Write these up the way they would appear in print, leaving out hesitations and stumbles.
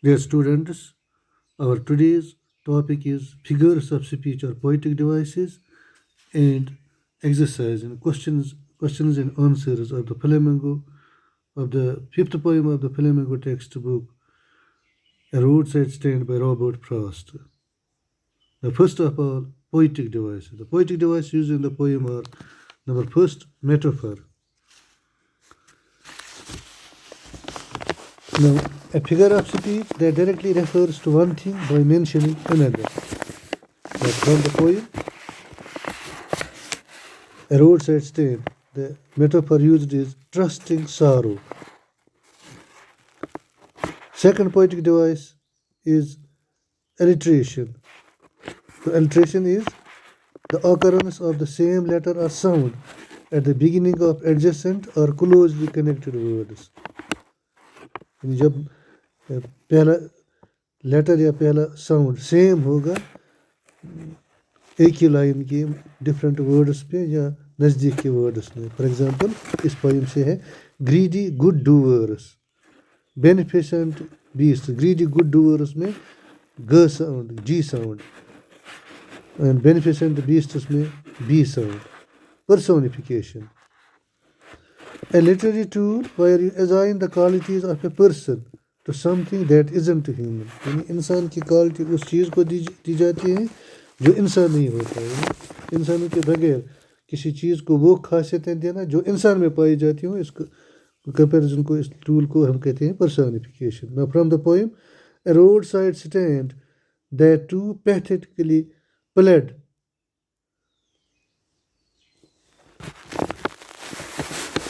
Dear students, our today's topic is figures of speech or poetic devices and exercise and questions and answers of the Flamingo of the fifth poem of the Flamingo textbook, A Roadside Stand by Robert Frost. The first of all, poetic devices. The poetic devices used in the poem are number first, metaphor. Now, a figure of speech that directly refers to one thing by mentioning another. Like from the poem, A Roadside Stand, the metaphor used is trusting sorrow. Second poetic device is alliteration. The alliteration is the occurrence of the same letter or sound at the beginning of adjacent or closely connected words. यानी जब पहला letter या पहला sound same होगा एक ही line के different words पे या नज़दीक के वर्ड्स में. फॉर एग्जांपल इस पोएम से है greedy good doers, beneficent beast. Greedy good doers में ग sound, G sound, and beneficent beasts में B sound. Personification. A literary tool where you assign the qualities of a person to something that isn't human. यानी इंसान की quality उस चीज़ को दी जाती है जो इंसान नहीं होता है. इंसानों के बगैर किसी चीज़ को वो खासियतें देना जो इंसान में पाई जाती हो, इसको कंपैरिजन को, इस टूल को हम कहते हैं personification. Now from the poem, a roadside stand that too pathetically pled.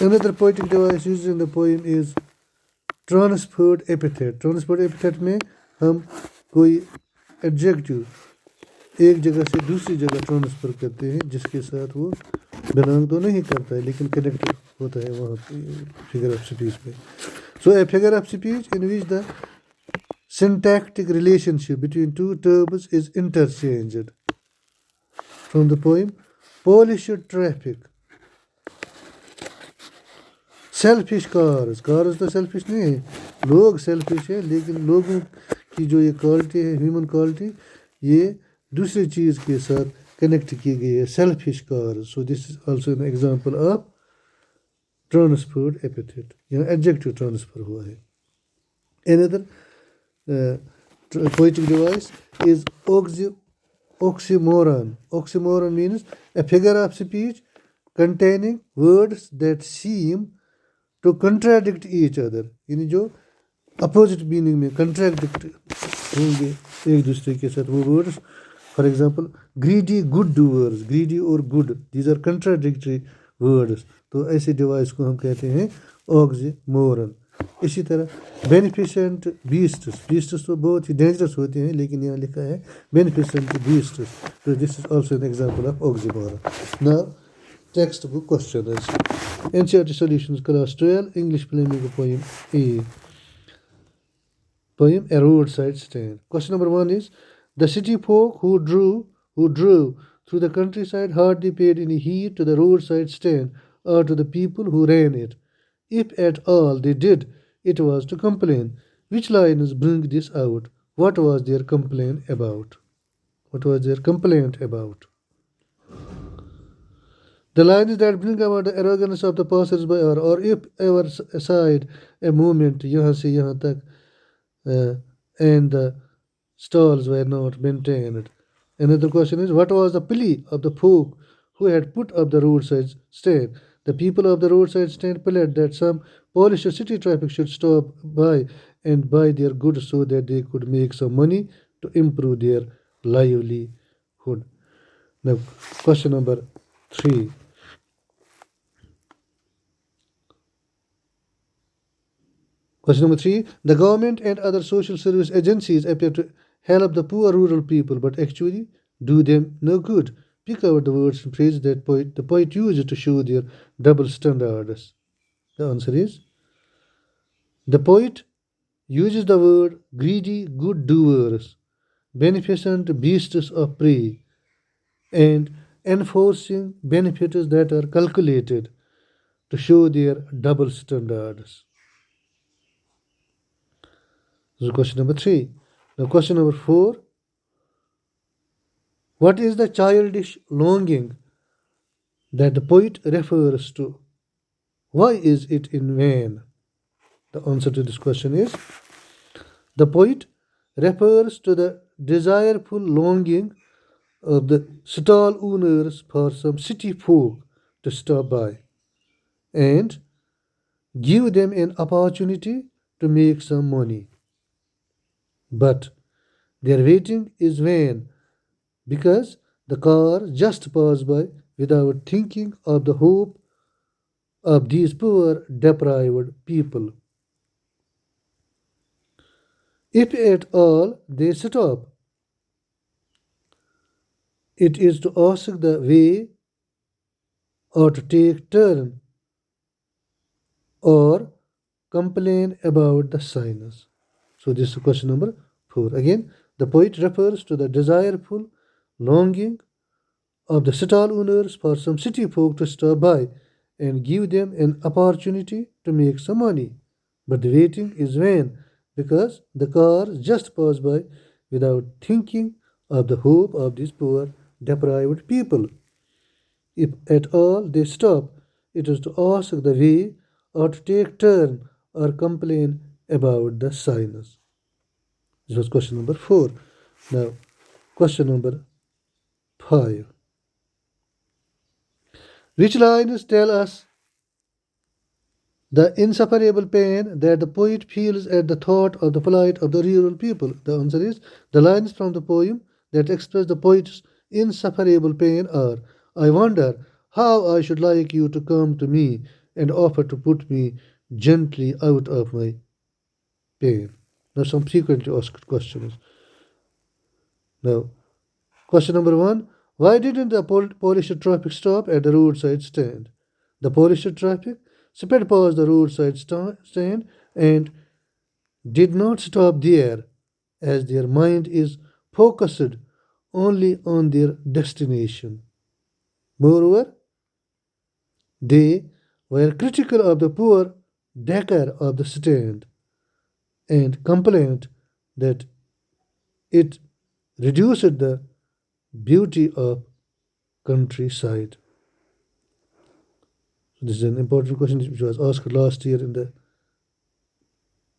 Another poetic device used in the poem is transferred epithet. Transferred epithet में हम कोई adjective एक जगह से दूसरी जगह ट्रांसफर करते हैं जिसके साथ वो बिलोंग तो नहीं करता है लेकिन कनेक्टेड होता है वहाँ फिगर ऑफ स्पीच में. So a figure of speech in which the syntactic relationship between two terms is interchanged. From the poem, polished traffic. Selfish cars. Cars तो सेल्फिश नहीं है, लोग सेल्फिश है, लेकिन लोगों की जो ये क्वालिटी है, ह्यूमन क्वालिटी, ये दूसरी चीज़ के साथ कनेक्ट की गई है. Selfish cars. So this is also an example of transferred epithet, यहाँ एडजेक्टिव ट्रांसफर हुआ है. Another poetic device is oxymoron. Oxymoron means a figure of speech containing words that seem to contradict each other. यानी जो opposite meaning में contradict होंगे एक दूसरे के साथ वो words. For example greedy good doers. Greedy और good, these are contradictory words. तो ऐसे डिवाइस को हम कहते हैं ऑक्सीमोरन. इसी तरह बेनिफिशेंट बीस्ट्स. बीस्ट्स तो बहुत ही डेंजरस होते हैं लेकिन यहाँ लिखा है बेनिफिशेंट बीस्ट्स. तो this is also an example of oxymoron. Now textbook questions. NCERT solutions class 12 English Flamingo poem A. Poem A Roadside Stand. Question number 1 is the city folk who drove through the countryside hardly paid any heed to the roadside stand or to the people who ran it. If at all they did, it was to complain. Which lines bring this out? What was their complaint about? What was their complaint about? The lines that bring about the arrogance of the passers-by are, or if ever aside a moment, यहाँ से यहाँ तक, and the stalls were not maintained. Another question is, what was the plea of the folk who had put up the roadside stand? The people of the roadside stand pled that some Polish city traffic should stop by and buy their goods so that they could make some money to improve their livelihood. Now, question number 3. Question number 3. The government and other social service agencies appear to help the poor rural people, but actually do them no good. Pick out the words and phrases that the poet used to show their double standards. The answer is the poet uses the word greedy good doers, beneficent beasts of prey, and enforcing benefits that are calculated to show their double standards. This is question number 3. Now, question number 4. What is the childish longing that the poet refers to? Why is it in vain? The answer to this question is the poet refers to the desireful longing of the stall owners for some city folk to stop by and give them an opportunity to make some money. But their waiting is vain because the car just passed by without thinking of the hope of these poor deprived people. If at all they stop, it is to ask the way or to take turn or complain about the sinus. So this is question number 4. Again, the poet refers to the desireful longing of the stall owners for some city folk to stop by and give them an opportunity to make some money. But the waiting is vain because the car just passed by without thinking of the hope of these poor deprived people. If at all they stop, it is to ask the way or to take turn or complain about the sinus. This was question number 4. Now, question number 5. Which lines tell us the insufferable pain that the poet feels at the thought of the plight of the rural people? The answer is the lines from the poem that express the poet's insufferable pain are I wonder how I should like you to come to me and offer to put me gently out of my pain. Now, some frequently asked questions. Now, question number 1. Why didn't the Polish traffic stop at the roadside stand? The Polish traffic sped past the roadside stand and did not stop there, as their mind is focused only on their destination. Moreover, they were critical of the poor decor of the stand and complained that it reduced the beauty of countryside. So this is an important question which was asked last year in the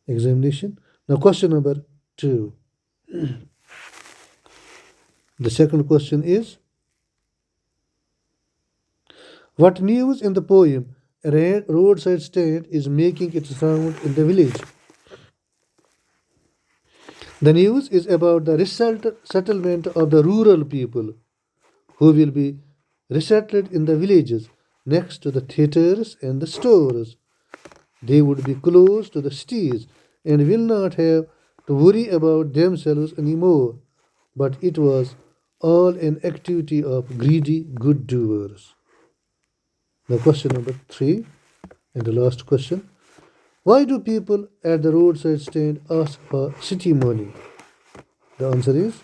examination. Now, question number 2. The second question is what news in the poem a roadside stand is making its sound in the village? The news is about the settlement of the rural people who will be resettled in the villages next to the theatres and the stores. They would be close to the cities and will not have to worry about themselves anymore. But it was all an activity of greedy good doers. Now, question number 3 and the last question. Why do people at the roadside stand ask for city money? The answer is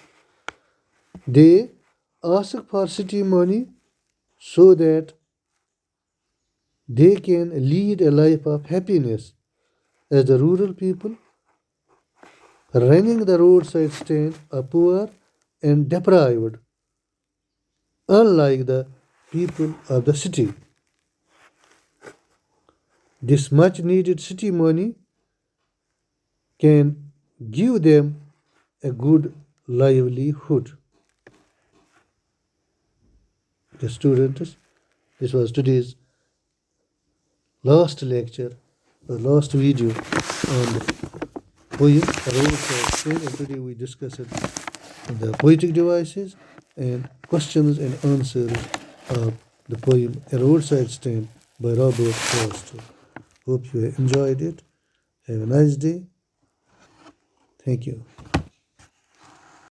they ask for city money so that they can lead a life of happiness as the rural people running the roadside stand are poor and deprived, unlike the people of the city. This much needed city money can give them a good livelihood. The students, this was today's last lecture, the last video on the poem Roadside Stand, and today we discussed the poetic devices and questions and answers of the poem A Roadside Stand by Robert Frost. Hope you enjoyed it. Have a nice day. Thank you.